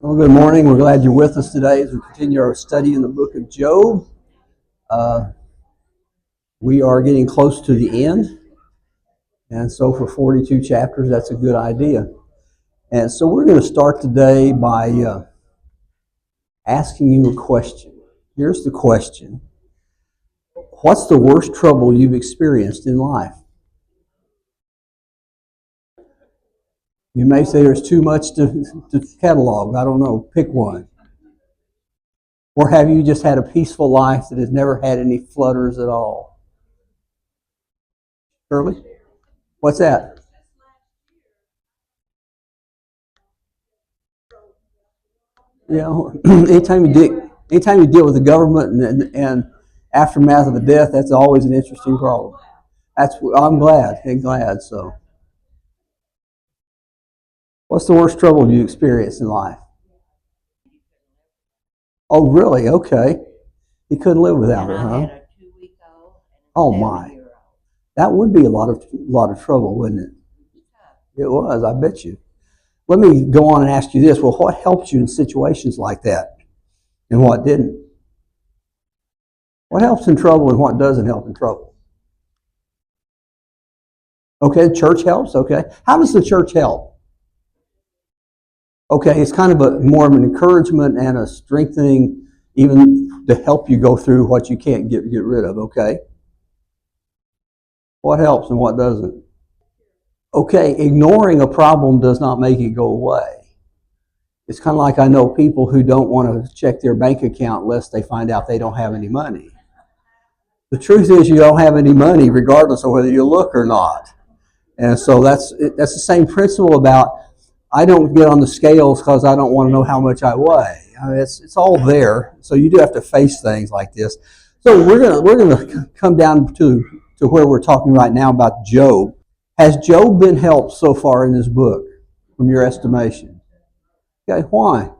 Well, good morning. We're glad you're with us today as we continue our study in the book of Job. Uh, we are getting close to the end, and so for 42 chapters, that's a good idea. And so we're going to start today by asking you a question. Here's the question. What's the worst trouble you've experienced in life? You may say there's too much to catalog. I don't know. Pick one. Or have you just had a peaceful life that has never had any flutters at all? Shirley? What's that? Anytime you deal with the government and aftermath of a death, that's always an interesting problem. I'm glad. So, what's the worst trouble you experienced in life? Oh, really? Okay. You couldn't live without it, huh? Oh my, that would be a lot of trouble, wouldn't it? It was. I bet you. Let me go on and ask you this. Well, what helped you in situations like that, and what didn't? What helps in trouble, and what doesn't help in trouble? Okay, the church helps. Okay, how does the church help? Okay, it's kind of more of an encouragement and a strengthening, even to help you go through what you can't get rid of. Okay, what helps and what doesn't? Okay, ignoring a problem does not make it go away. It's kind of like I know people who don't want to check their bank account lest they find out they don't have any money. The truth is you don't have any money regardless of whether you look or not. And so that's the same principle about I don't get on the scales because I don't want to know how much I weigh. I mean, it's all there. So you do have to face things like this. So we're gonna come down to where we're talking right now about Job. Has Job been helped so far in this book, from your estimation? Okay, why?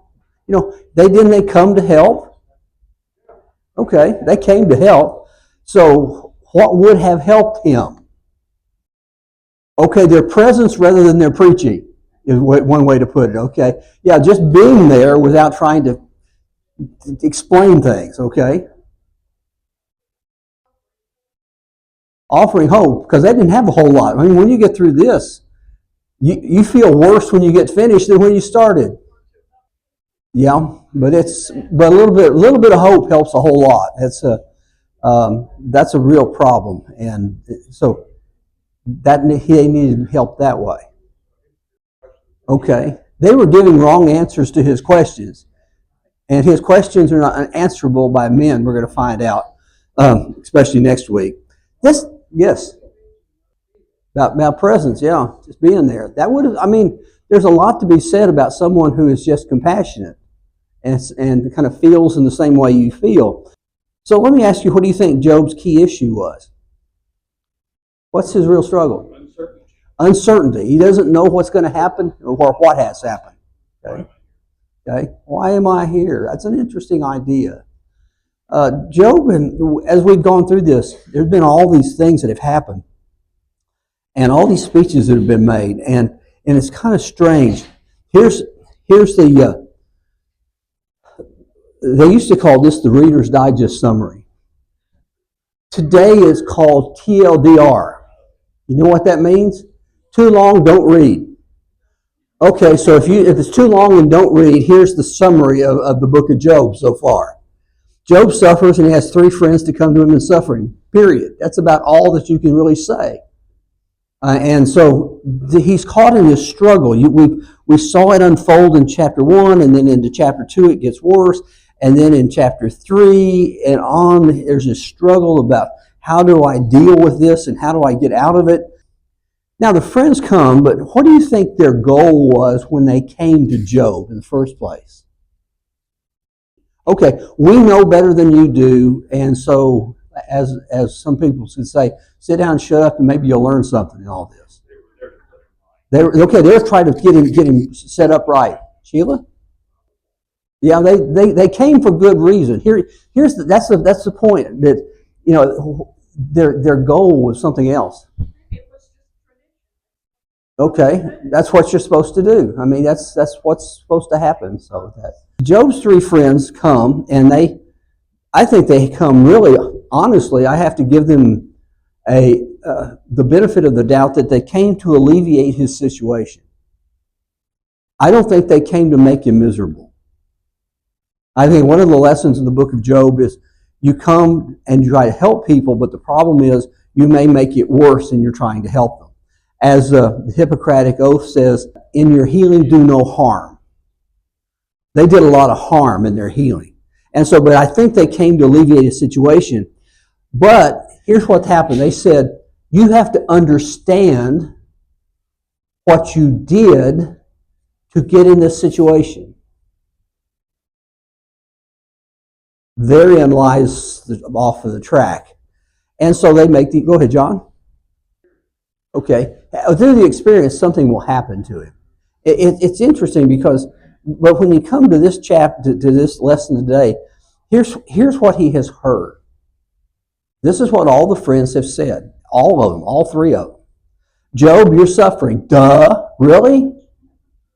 They come to help? Okay, they came to help. So what would have helped him? Okay, their presence rather than their preaching is one way to put it, okay? Yeah, just being there without trying to explain things, okay? Offering hope, because they didn't have a whole lot. I mean, when you get through this, you feel worse when you get finished than when you started. Yeah, but a little bit of hope helps a whole lot. That's a real problem, and so that he needed help that way. Okay, they were giving wrong answers to his questions, and his questions are not answerable by men. We're going to find out, especially next week. Yes, about presence. Yeah, just being there. That would have. I mean, there's a lot to be said about someone who is just compassionate and kind of feels in the same way you feel. So let me ask you, what do you think Job's key issue was? What's his real struggle? Uncertainty. He doesn't know what's going to happen or what has happened. Okay. Why am I here? That's an interesting idea. Job, as we've gone through this, there's been all these things that have happened, and all these speeches that have been made, and it's kind of strange. Here's the. They used to call this the Reader's Digest summary. Today is called TLDR. You know what that means? Too long, don't read. Okay, so if it's too long and don't read, here's the summary of the book of Job so far. Job suffers and he has 3 friends to come to him in suffering, period. That's about all that you can really say. And so he's caught in this struggle. We saw it unfold in chapter 1, and then into chapter 2 it gets worse. And then in chapter 3 and on, there's this struggle about how do I deal with this and how do I get out of it. Now the friends come, but what do you think their goal was when they came to Job in the first place? Okay, we know better than you do, and so as some people would say, sit down, shut up, and maybe you'll learn something in all this. They were trying to get him set up right. Sheila? Yeah, they came for good reason. That's the point, that their goal was something else. Okay, that's what you're supposed to do. I mean, that's what's supposed to happen. So that Job's three friends come, and I think they come really honestly. I have to give them the benefit of the doubt that they came to alleviate his situation. I don't think they came to make him miserable. I think one of the lessons in the book of Job is you come and you try to help people, but the problem is you may make it worse than you're trying to help them. As the Hippocratic Oath says, in your healing, do no harm. They did a lot of harm in their healing. And so, but I think they came to alleviate a situation. But here's what happened. They said, you have to understand what you did to get in this situation. Therein lies off of the track. And so they make go ahead, John. Okay. Through the experience, something will happen to him. It's interesting because, but when you come to this chapter, to this lesson today, here's what he has heard. This is what all the friends have said. All of them, all three of them. Job, you're suffering. Duh, really?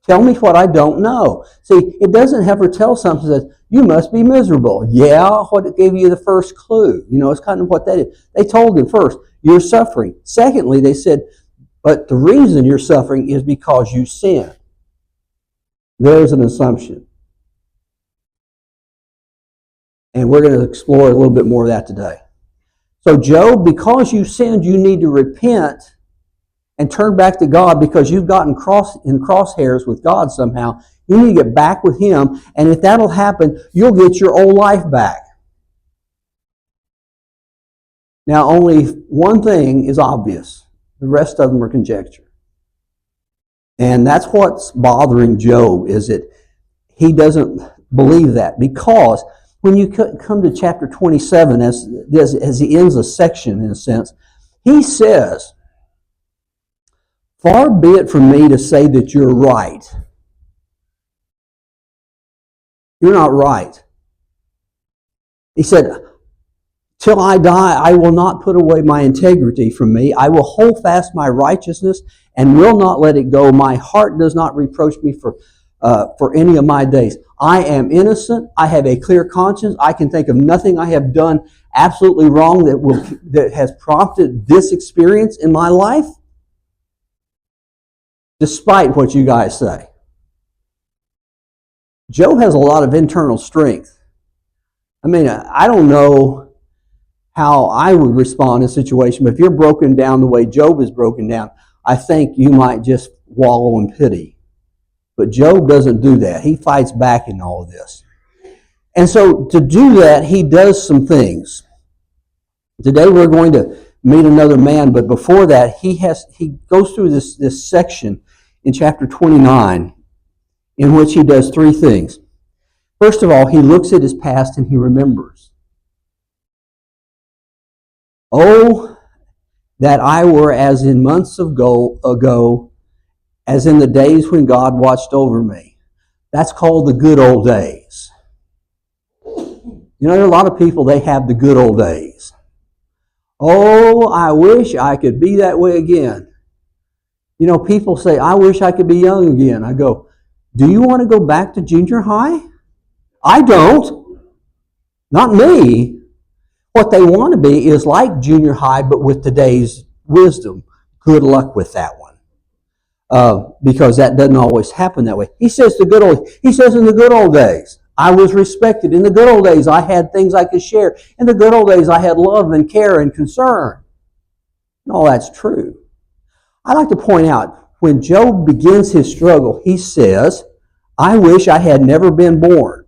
Tell me what I don't know. See, it doesn't ever tell something that you must be miserable. Yeah, what gave you the first clue? You know, it's kind of what that is. They told him first, you're suffering. Secondly, they said, but the reason you're suffering is because you sinned. There's an assumption. And we're going to explore a little bit more of that today. So Job, because you sinned, you need to repent and turn back to God because you've gotten in crosshairs with God somehow. You need to get back with Him, and if that'll happen, you'll get your old life back. Now, only one thing is obvious. The rest of them are conjecture. And that's what's bothering Job, is that he doesn't believe that. Because when you come to chapter 27, as he ends a section, in a sense, he says, far be it from me to say that you're right. You're not right. He said, till I die, I will not put away my integrity from me. I will hold fast my righteousness and will not let it go. My heart does not reproach me for any of my days. I am innocent. I have a clear conscience. I can think of nothing I have done absolutely wrong that has prompted this experience in my life, despite what you guys say. Job has a lot of internal strength. I mean, I don't know how I would respond in a situation, but if you're broken down the way Job is broken down, I think you might just wallow in pity. But Job doesn't do that. He fights back in all of this. And so to do that, he does some things. Today we're going to meet another man, but before that, he goes through this section in chapter 29 in which he does three things. First of all, he looks at his past and he remembers. Oh, that I were as in months ago, as in the days when God watched over me. That's called the good old days. You know, there are a lot of people, they have the good old days. Oh, I wish I could be that way again. You know, people say, I wish I could be young again. I go, do you want to go back to junior high? I don't. Not me. What they want to be is like junior high, but with today's wisdom. Good luck with that one. Because that doesn't always happen that way. He says in the good old days, I was respected. In the good old days, I had things I could share. In the good old days, I had love and care and concern. And all that's true. I like to point out, when Job begins his struggle, he says, I wish I had never been born.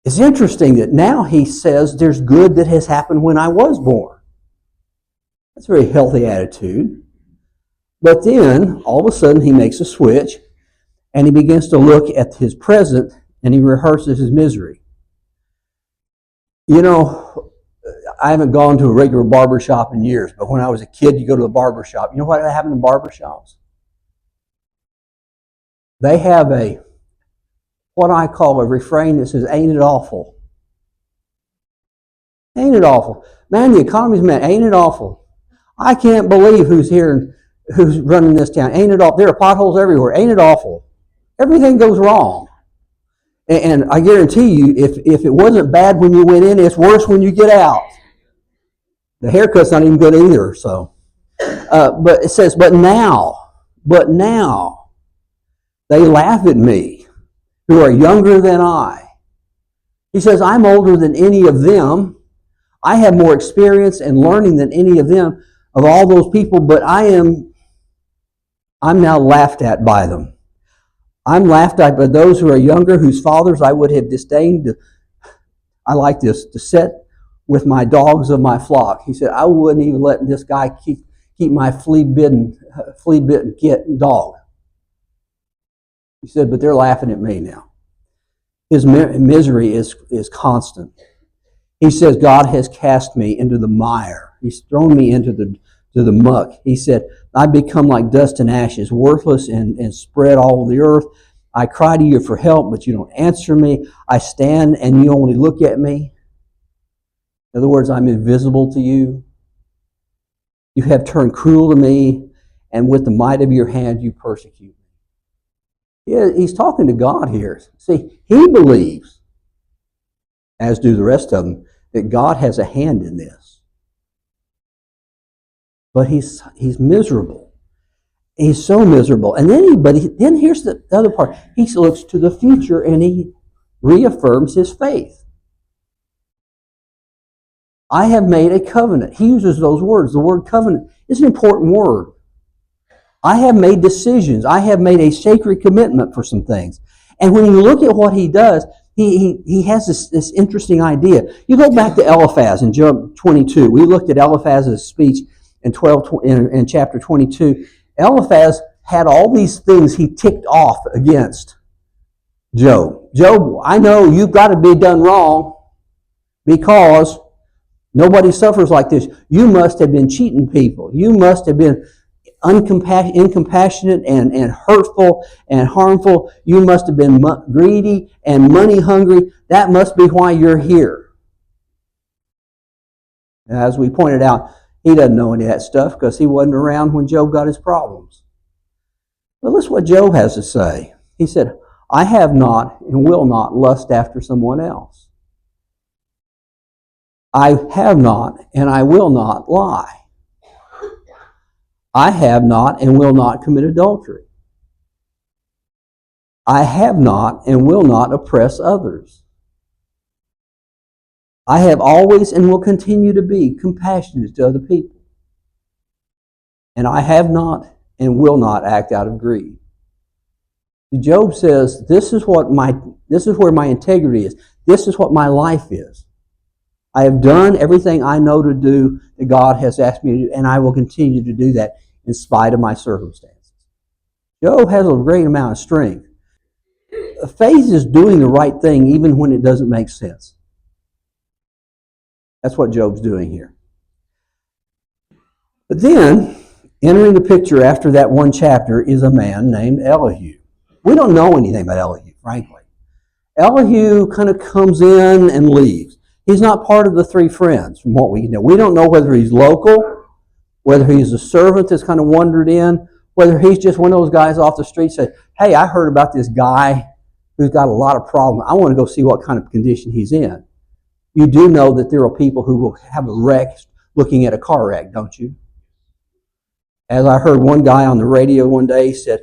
It's interesting that now he says there's good that has happened when I was born. That's a very healthy attitude. But then, all of a sudden, he makes a switch, and he begins to look at his present, and he rehearses his misery. You know, I haven't gone to a regular barber shop in years, but when I was a kid, you go to the barber shop. You know what happened in barber shops? They have what I call a refrain that says, ain't it awful? Ain't it awful? Man, the economy's man, ain't it awful? I can't believe who's here who's running this town. Ain't it awful? There are potholes everywhere. Ain't it awful? Everything goes wrong. And I guarantee you, if it wasn't bad when you went in, it's worse when you get out. The haircut's not even good either. So, but it says, but now, they laugh at me, who are younger than I. He says, I'm older than any of them. I have more experience and learning than any of them, of all those people, but I'm now laughed at by them. I'm laughed at by those who are younger, whose fathers I would have disdained to, I like this, to set with my dogs of my flock. He said, I wouldn't even let this guy keep my flea-bitten dog. He said, but they're laughing at me now. His misery is constant. He says, God has cast me into the mire. He's thrown me into the muck. He said, I become like dust and ashes, worthless and spread all over the earth. I cry to you for help, but you don't answer me. I stand and you only look at me. In other words, I'm invisible to you. You have turned cruel to me, and with the might of your hand you persecute me. Yeah, he's talking to God here. See, he believes, as do the rest of them, that God has a hand in this. But he's miserable. He's so miserable. And then here's the other part. He looks to the future and he reaffirms his faith. I have made a covenant. He uses those words. The word covenant is an important word. I have made decisions. I have made a sacred commitment for some things. And when you look at what he does, he has this interesting idea. You go back to Eliphaz in Job 22. We looked at Eliphaz's speech in chapter 22. Eliphaz had all these things he ticked off against Job. Job, I know you've got to be done wrong because nobody suffers like this. You must have been cheating people. You must have been incompassionate and hurtful and harmful. You must have been greedy and money hungry. That must be why you're here. As we pointed out, he doesn't know any of that stuff because he wasn't around when Job got his problems. But listen what Job has to say. He said, I have not and will not lust after someone else. I have not and I will not lie. I have not and will not commit adultery. I have not and will not oppress others. I have always and will continue to be compassionate to other people. And I have not and will not act out of greed. Job says, this is where my integrity is. This is what my life is. I have done everything I know to do that God has asked me to do, and I will continue to do that in spite of my circumstances. Job has a great amount of strength. Faith is doing the right thing even when it doesn't make sense. That's what Job's doing here. But then, entering the picture after that one chapter is a man named Elihu. We don't know anything about Elihu, frankly. Elihu kind of comes in and leaves. He's not part of the three friends from what we know. We don't know whether he's local, whether he's a servant that's kind of wandered in, whether he's just one of those guys off the street said, hey, I heard about this guy who's got a lot of problems. I want to go see what kind of condition he's in. You do know that there are people who will have a wreck looking at a car wreck, don't you? As I heard one guy on the radio one day, he said,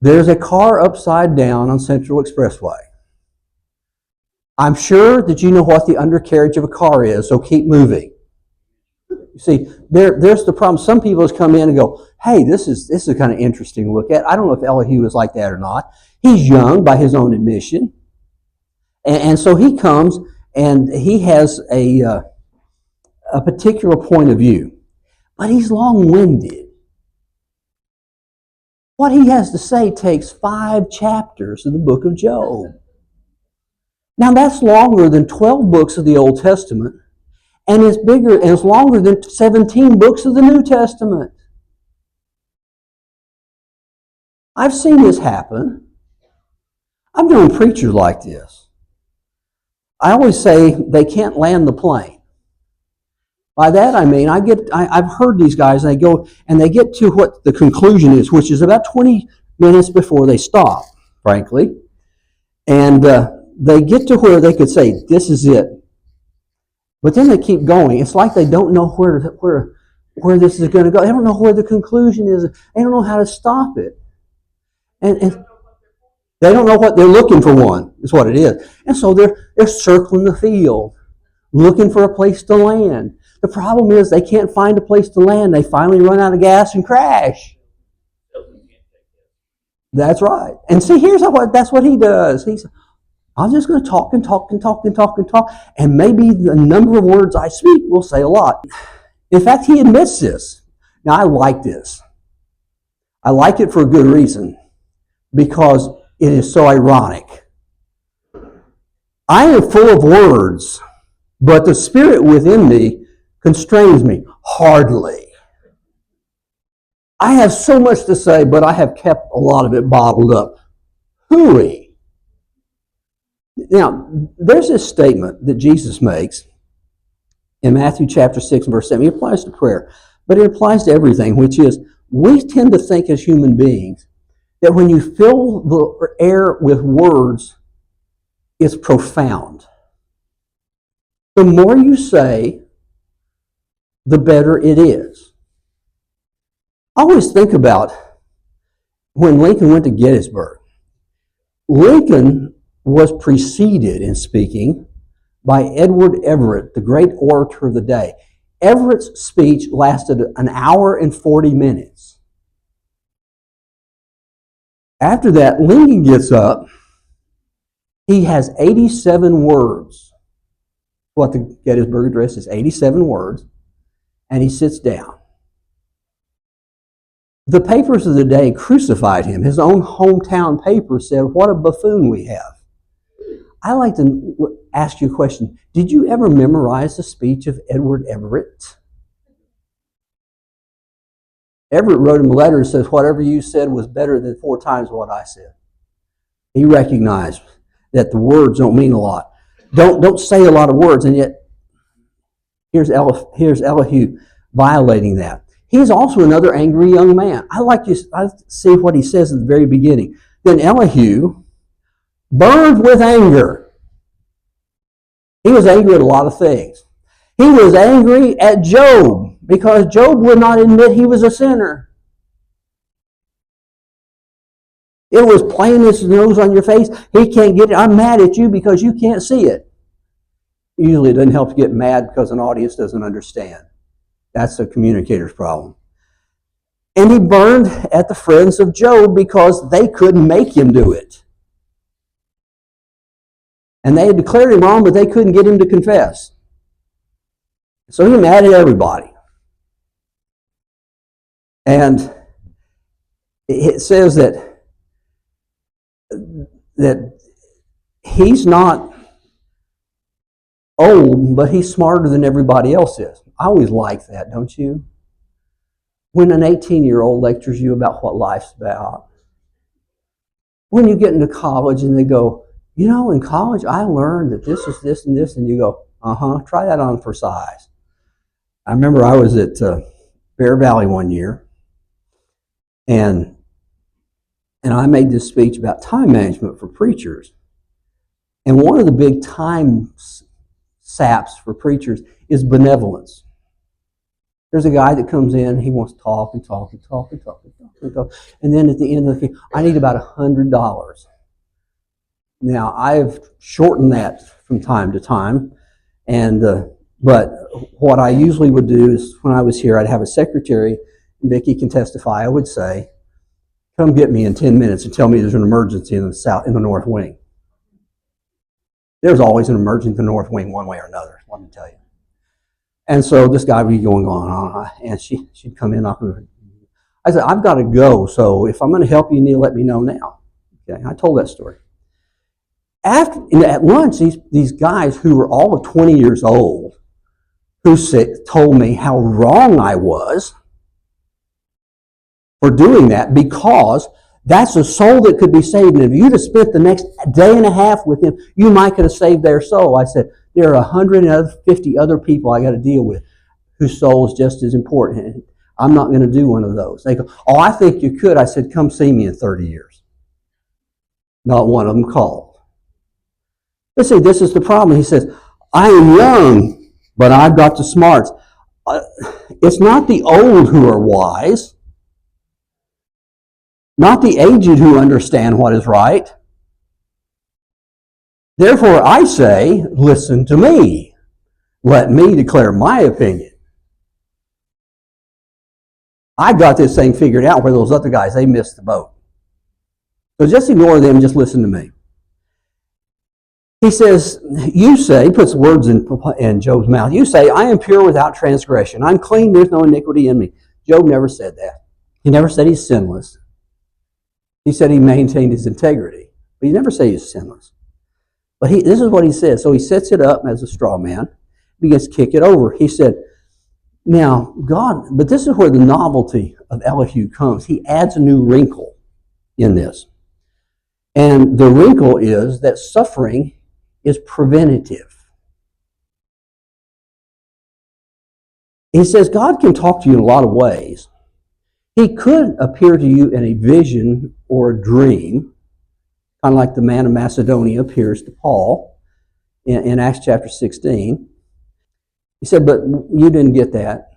there's a car upside down on Central Expressway. I'm sure that you know what the undercarriage of a car is, so keep moving. You see, there's the problem. Some people just come in and go, hey, this is kind of interesting to look at. I don't know if Elihu is like that or not. He's young by his own admission. And so he comes and he has a particular point of view. But he's long-winded. What he has to say takes 5 chapters of the book of Job. Now that's longer than 12 books of the Old Testament, and it's bigger and it's longer than 17 books of the New Testament. I've seen this happen. I've known preachers like this. I always say they can't land the plane. By that I mean I've heard these guys, and they go and they get to what the conclusion is, which is about 20 minutes before they stop, frankly, and they get to where they could say, "This is it," but then they keep going. It's like they don't know where this is going to go. They don't know where the conclusion is. They don't know how to stop it, and they don't know what they're looking for. One is what it is, and so they're circling the field, looking for a place to land. The problem is they can't find a place to land. They finally run out of gas and crash. That's right. And see, that's what he does. I'm just going to talk and talk and talk and talk and talk, and maybe the number of words I speak will say a lot. In fact, he admits this. Now, I like this. I like it for a good reason, because it is so ironic. I am full of words, but the Spirit within me constrains me. Hardly. I have so much to say, but I have kept a lot of it bottled up. Hooey. Now, there's this statement that Jesus makes in Matthew chapter 6, verse 7. It applies to prayer, but it applies to everything, which is we tend to think as human beings that when you fill the air with words, it's profound. The more you say, the better it is. I always think about when Lincoln went to Gettysburg. Lincoln was preceded in speaking by Edward Everett, the great orator of the day. Everett's speech lasted an hour and 40 minutes. After that, Lincoln gets up. He has 87 words. What the Gettysburg Address is, 87 words. And he sits down. The papers of the day crucified him. His own hometown paper said, "What a buffoon we have." I like to ask you a question. Did you ever memorize the speech of Edward Everett? Everett wrote him a letter that says, "Whatever you said was better than 4 times what I said." He recognized that the words don't mean a lot. Don't say a lot of words, and yet here's Elihu violating that. He's also another angry young man. I see what he says at the very beginning. Then Elihu burned with anger. He was angry at a lot of things. He was angry at Job because Job would not admit he was a sinner. It was plain as the nose on your face. He can't get it. I'm mad at you because you can't see it. Usually it doesn't help to get mad because an audience doesn't understand. That's a communicator's problem. And he burned at the friends of Job because they couldn't make him do it. And they had declared him wrong, but they couldn't get him to confess. So he mad at everybody. And it says that he's not old, but he's smarter than everybody else is. I always like that, don't you? When an 18-year-old lectures you about what life's about. When you get into college and they go, "You know, in college I learned that this is this and this," and you go, try that on for size. I remember I was at Bear Valley one year, and I made this speech about time management for preachers. And one of the big time saps for preachers is benevolence. There's a guy that comes in, he wants to talk and talk and talk and talk and talk and talk. And then at the end of the thing, I need about $100. Now, I've shortened that from time to time. But what I usually would do is when I was here, I'd have a secretary, and Vicki can testify, I would say, "Come get me in 10 minutes and tell me there's an emergency in the north wing." There's always an emergency in the north wing one way or another, let me tell you. And so this guy would be going on, and she'd come in. I said, "I've got to go, so if I'm going to help you, you need to let me know now." Okay, I told that story. At lunch, these guys who were all of 20 years old, who told me how wrong I was for doing that, because that's a soul that could be saved. And if you'd have spent the next day and a half with him, you might could have saved their soul. I said, there are 150 other people I got to deal with. whose soul is just as important. I'm not going to do one of those. They go, oh, I think you could. I said, come see me in 30 years. Not one of them called. But see, this is the problem. He says, I am young, but I've got the smarts. It's not the old who are wise, not the aged who understand what is right. Therefore, I say, listen to me. Let me declare my opinion. I got this thing figured out where those other guys, they missed the boat. So just ignore them, just listen to me. He says, you say, he puts words in Job's mouth. You say, I am pure without transgression. I'm clean, there's no iniquity in me. Job never said that. He never said he's sinless. He said he maintained his integrity. But he never said he's sinless. But this is what he says. So he sets it up as a straw man, begins to kick it over. He said, now, God, but this is where the novelty of Elihu comes. He adds a new wrinkle in this. And the wrinkle is that suffering is preventative. He says God can talk to you in a lot of ways. He could appear to you in a vision or a dream, kind of like the man of Macedonia appears to Paul in Acts chapter 16. He said, but you didn't get that.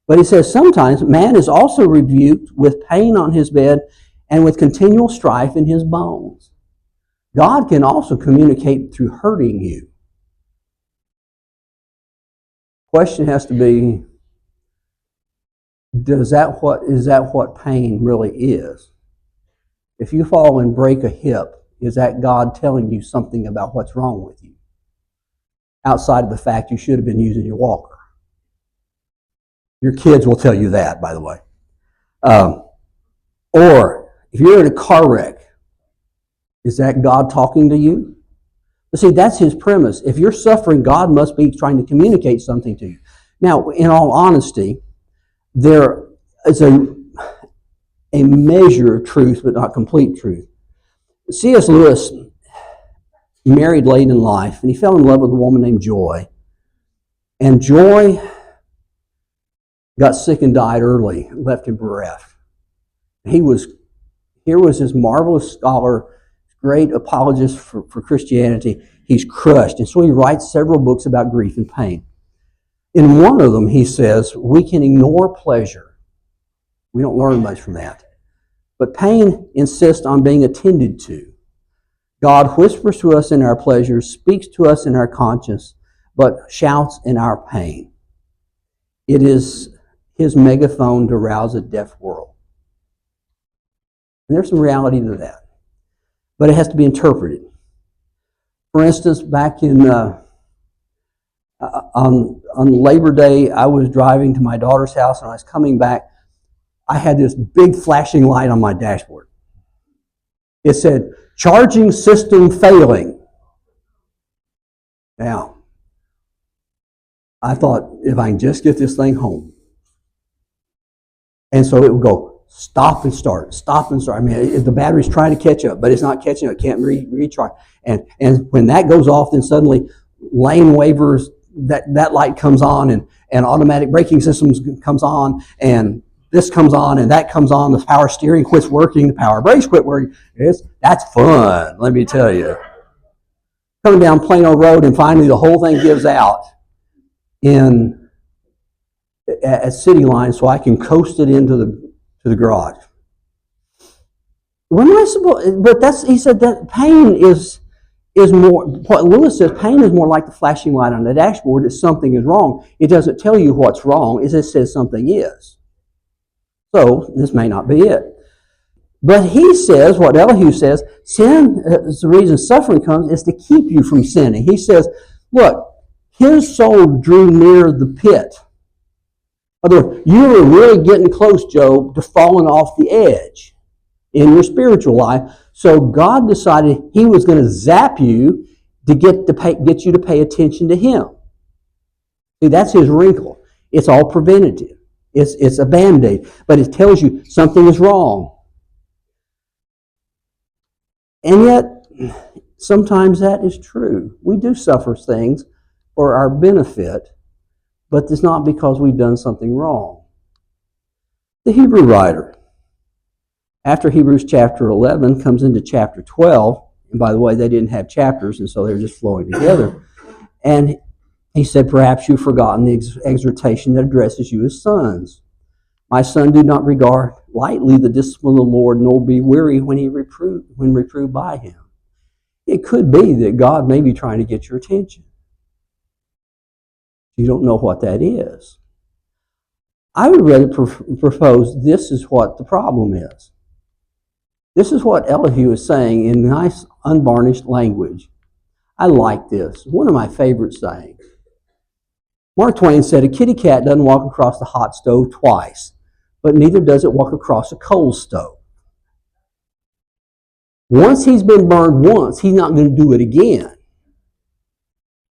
But he says sometimes man is also rebuked with pain on his bed and with continual strife in his bones. God can also communicate through hurting you. Question has to be, is that what pain really is? If you fall and break a hip, is that God telling you something about what's wrong with you? Outside of the fact you should have been using your walker. Your kids will tell you that, by the way. Or if you're in a car wreck, is that God talking to you? But see, that's his premise. If you're suffering, God must be trying to communicate something to you. Now, in all honesty, there is a measure of truth, but not complete truth. C.S. Lewis married late in life, and he fell in love with a woman named Joy. And Joy got sick and died early, left him bereft. Here was this marvelous scholar, great apologist for Christianity. He's crushed. And so he writes several books about grief and pain. In one of them, he says, we can ignore pleasure. We don't learn much from that. But pain insists on being attended to. God whispers to us in our pleasures, speaks to us in our conscience, but shouts in our pain. It is his megaphone to rouse a deaf world. And there's some reality to that. But it has to be interpreted. For instance, back in on Labor Day, I was driving to my daughter's house, and I was coming back. I had this big flashing light on my dashboard. It said, charging system failing. Now, I thought, if I can just get this thing home. And so it would go, stop and start, stop and start. I mean, the battery's trying to catch up, but it's not catching up. It can't recharge. And when that goes off, then suddenly lane waivers, that light comes on, and automatic braking systems comes on, and this comes on, and that comes on. The power steering quits working. The power brakes quit working. That's fun, let me tell you. Coming down Plano Road, and finally the whole thing gives out at City Line, so I can coast it into the garage. When am I supposed? But he said that pain is more. What Lewis says, pain is more like the flashing light on the dashboard that something is wrong. It doesn't tell you what's wrong. It just says something is. So this may not be it. But he says, what Elihu says, sin is the reason suffering comes, is to keep you from sinning. He says, look, his soul drew near the pit. In other words, you were really getting close, Job, to falling off the edge in your spiritual life. So God decided he was going to zap you to get you to pay attention to him. See, that's his wrinkle. It's all preventative. It's a Band-Aid, but it tells you something is wrong. And yet, sometimes that is true. We do suffer things for our benefit, but it's not because we've done something wrong. The Hebrew writer, after Hebrews chapter 11, comes into chapter 12. And by the way, they didn't have chapters, and so they were just flowing together. And he said, perhaps you've forgotten the exhortation that addresses you as sons. My son, do not regard lightly the discipline of the Lord, nor be weary when reproved by him. It could be that God may be trying to get your attention. You don't know what that is. I would rather propose this is what the problem is. This is what Elihu is saying in nice, unvarnished language. I like this. One of my favorite sayings. Mark Twain said, a kitty cat doesn't walk across the hot stove twice, but neither does it walk across a cold stove. Once he's been burned once, he's not going to do it again.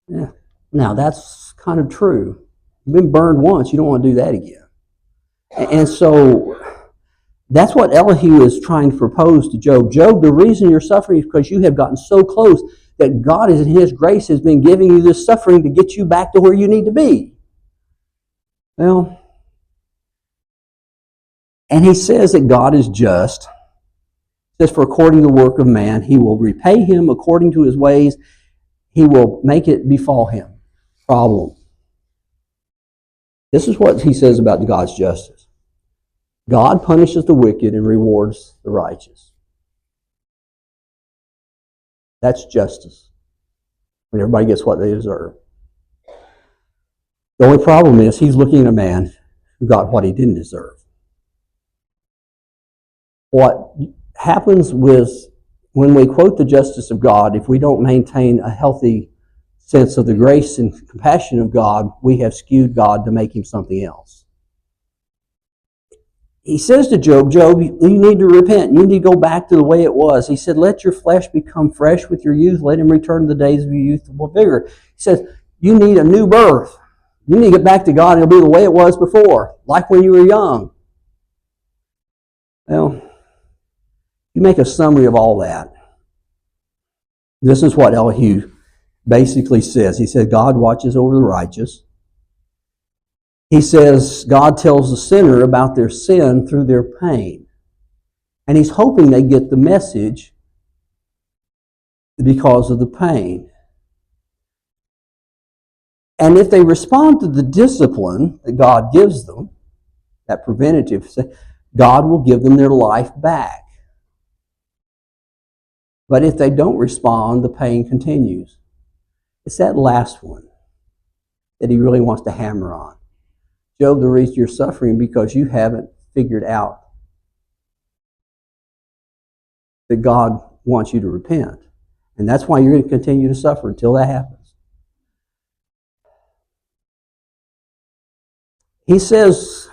Yeah. Now, that's kind of true. You've been burned once, you don't want to do that again. And so that's what Elihu is trying to propose to Job. Job, the reason you're suffering is because you have gotten so close that God in His grace has been giving you this suffering to get you back to where you need to be. Well, and he says that God is just. He says, for according to the work of man, He will repay him according to his ways. He will make it befall him. Problem. This is what he says about God's justice. God punishes the wicked and rewards the righteous. That's justice. When everybody gets what they deserve. The only problem is he's looking at a man who got what he didn't deserve. What happens when we quote the justice of God, if we don't maintain a healthy sense of the grace and compassion of God, we have skewed God to make Him something else. He says to Job, Job, you need to repent. You need to go back to the way it was. He said, let your flesh become fresh with your youth. Let him return to the days of your youthful vigor. He says, you need a new birth. You need to get back to God. It'll be the way it was before, like when you were young. Well, you make a summary of all that. This is what Elihu basically says. He said, God watches over the righteous. He says, God tells the sinner about their sin through their pain. And He's hoping they get the message because of the pain. And if they respond to the discipline that God gives them, that preventative, God will give them their life back. But if they don't respond, the pain continues. It's that last one that He really wants to hammer on. Job, the reason you're suffering because you haven't figured out that God wants you to repent. And that's why you're going to continue to suffer until that happens. He says,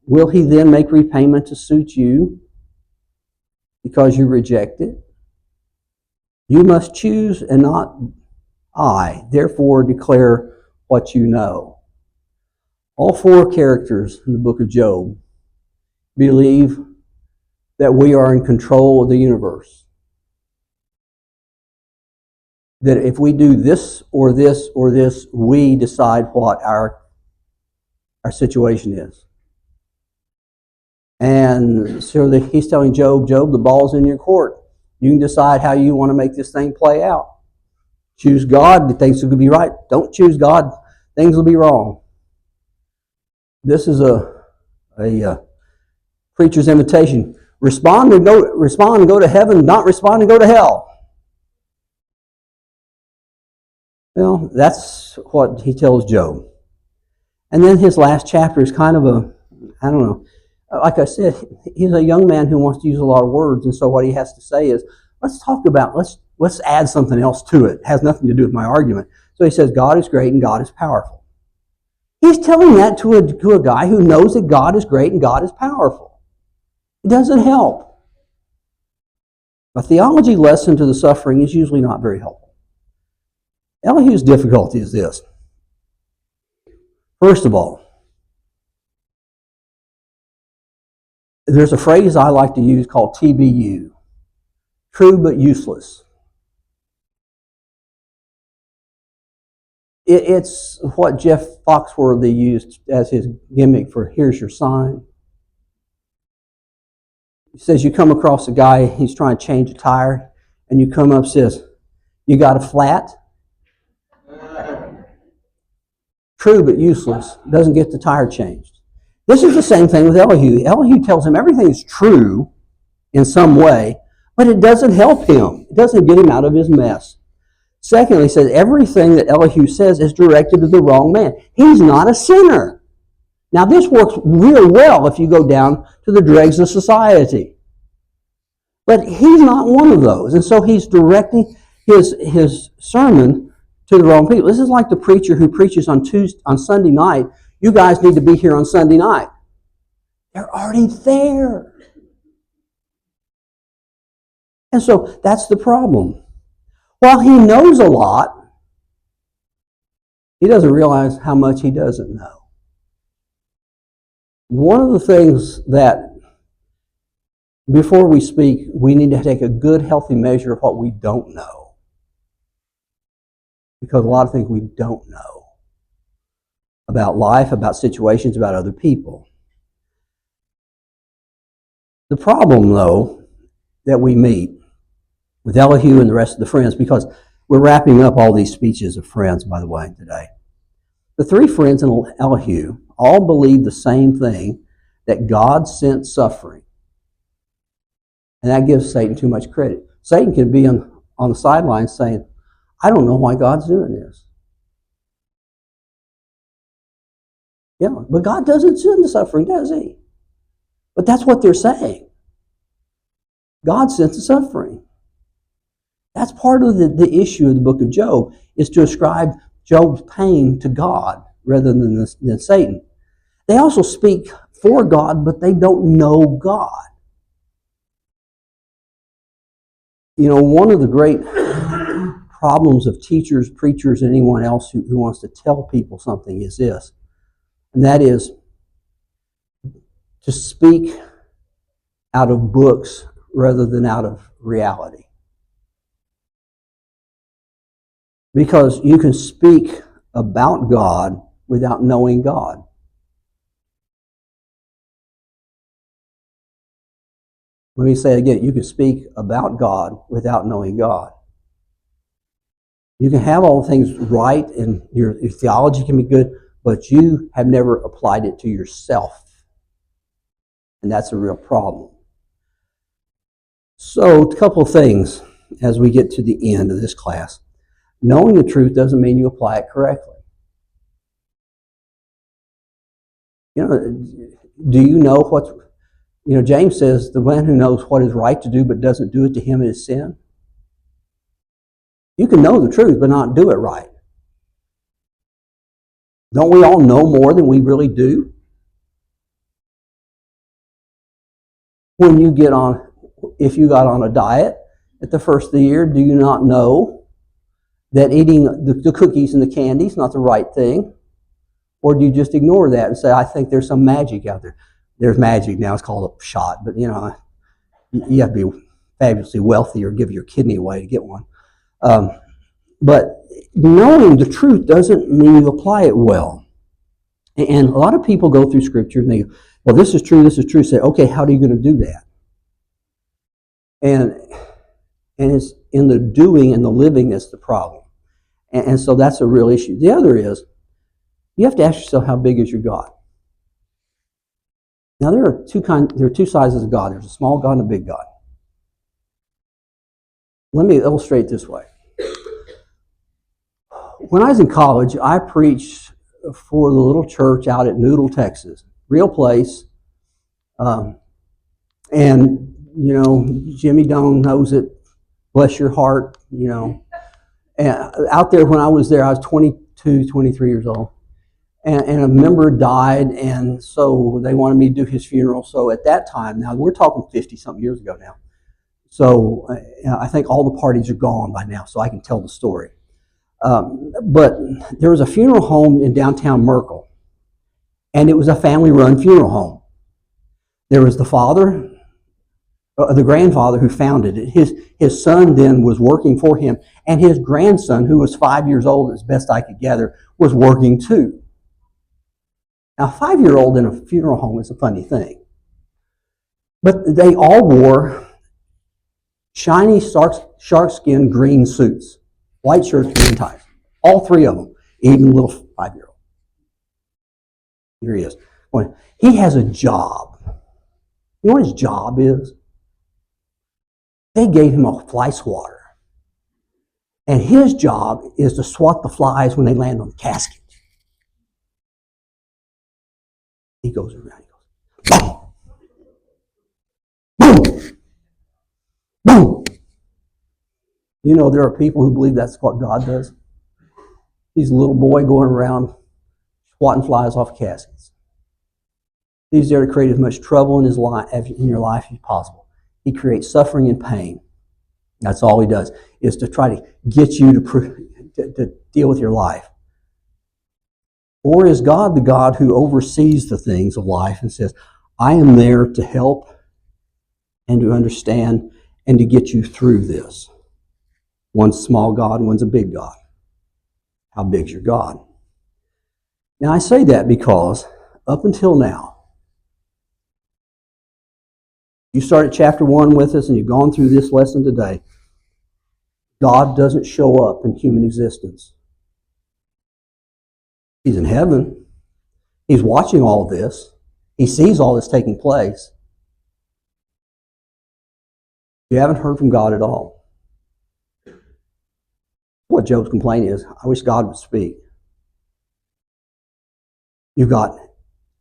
will He then make repayment to suit you because you reject it? You must choose and not I. Therefore, declare what you know. All four characters in the book of Job believe that we are in control of the universe. That if we do this or this or this, we decide what our situation is. And so he's telling Job, the ball's in your court. You can decide how you want to make this thing play out. Choose God, things will be right. Don't choose God, things will be wrong. This is a preacher's invitation. Respond and go to heaven, not respond and go to hell. Well, that's what he tells Job. And then his last chapter is kind of I don't know. Like I said, he's a young man who wants to use a lot of words, and so what he has to say is, let's add something else to it. It has nothing to do with my argument. So he says, God is great and God is powerful. He's telling that to a guy who knows that God is great and God is powerful. It doesn't help. A theology lesson to the suffering is usually not very helpful. Elihu's difficulty is this. First of all, there's a phrase I like to use called TBU. True but useless. It's what Jeff Foxworthy used as his gimmick for "Here's your sign." He says you come across a guy, he's trying to change a tire, and you come up and says, "You got a flat?" True but useless. Doesn't get the tire changed. This is the same thing with Elihu. Elihu tells him everything is true in some way, but it doesn't help him. It doesn't get him out of his mess. Secondly, he says everything that Elihu says is directed to the wrong man. He's not a sinner. Now, this works real well if you go down to the dregs of society. But he's not one of those. And so he's directing his sermon to the wrong people. This is like the preacher who preaches on Sunday night. You guys need to be here on Sunday night. They're already there. And so that's the problem. While he knows a lot, he doesn't realize how much he doesn't know. One of the things that, before we speak, we need to take a good, healthy measure of what we don't know. Because a lot of things we don't know about life, about situations, about other people. The problem, though, that we meet with Elihu and the rest of the friends, because we're wrapping up all these speeches of friends, by the way, today. The three friends in Elihu all believe the same thing, that God sent suffering. And that gives Satan too much credit. Satan can be on the sidelines saying, I don't know why God's doing this. Yeah, but God doesn't send the suffering, does he? But that's what they're saying. God sent the suffering. That's part of the issue of the book of Job, is to ascribe Job's pain to God rather than Satan. They also speak for God, but they don't know God. You know, one of the great problems of teachers, preachers, and anyone else who wants to tell people something is this, and that is to speak out of books rather than out of reality. Because you can speak about God without knowing God. Let me say it again. You can speak about God without knowing God. You can have all the things right and your theology can be good, but you have never applied it to yourself. And that's a real problem. So, a couple of things as we get to the end of this class. Knowing the truth doesn't mean you apply it correctly. You know, do you know what's... You know, James says, the man who knows what is right to do but doesn't do it, to him is sin. You can know the truth but not do it right. Don't we all know more than we really do? When you get on, if you got on a diet at the first of the year, do you not know that eating the cookies and the candy is not the right thing? Or do you just ignore that and say, I think there's some magic out there? There's magic now, it's called a shot, but you know, you have to be fabulously wealthy or give your kidney away to get one. But knowing the truth doesn't mean you apply it well. And a lot of people go through Scripture and they go, well, this is true, say, okay, how are you going to do that? And it's in the doing and the living that's the problem. And so that's a real issue. The other is, you have to ask yourself, how big is your God? Now, there are two sizes of God. There's a small God and a big God. Let me illustrate this way. When I was in college, I preached for the little church out at Noodle, Texas. Real place. And, you know, Jimmy Doan knows it. Bless your heart, you know. And out there, when I was there, I was 22, 23 years old. And a member died, and so they wanted me to do his funeral. So at that time, now we're talking 50-something years ago now. So I think all the parties are gone by now, so I can tell the story. But there was a funeral home in downtown Merkel, and it was a family-run funeral home. There was the father, The grandfather who founded it. His son then was working for him, and his grandson, who was 5 years old, as best I could gather, was working too. Now, a 5-year-old in a funeral home is a funny thing. But they all wore shiny sharkskin green suits, white shirts, green ties. All three of them, even little 5-year-old. Here he is. He has a job. You know what his job is? They gave him a fly swatter. And his job is to swat the flies when they land on the casket. He goes around, he goes, boom, boom, boom. You know, there are people who believe that's what God does. He's a little boy going around swatting flies off caskets. He's there to create as much trouble in your life as possible. He creates suffering and pain. That's all he does, is to try to get you to deal with your life. Or is God the God who oversees the things of life and says, I am there to help and to understand and to get you through this? One's a small God, one's a big God. How big's your God? Now I say that because up until now, you started chapter 1 with us and you've gone through this lesson today. God doesn't show up in human existence. He's in heaven. He's watching all this. He sees all this taking place. You haven't heard from God at all. What Job's complaint is, I wish God would speak. You've got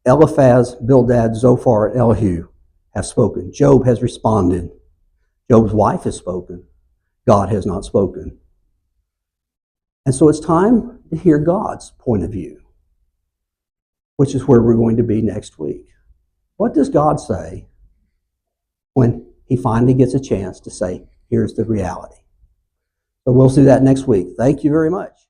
Eliphaz, Bildad, Zophar, and Elihu have spoken. Job has responded. Job's wife has spoken. God has not spoken. And so it's time to hear God's point of view, which is where we're going to be next week. What does God say when he finally gets a chance to say, here's the reality? So we'll see that next week. Thank you very much.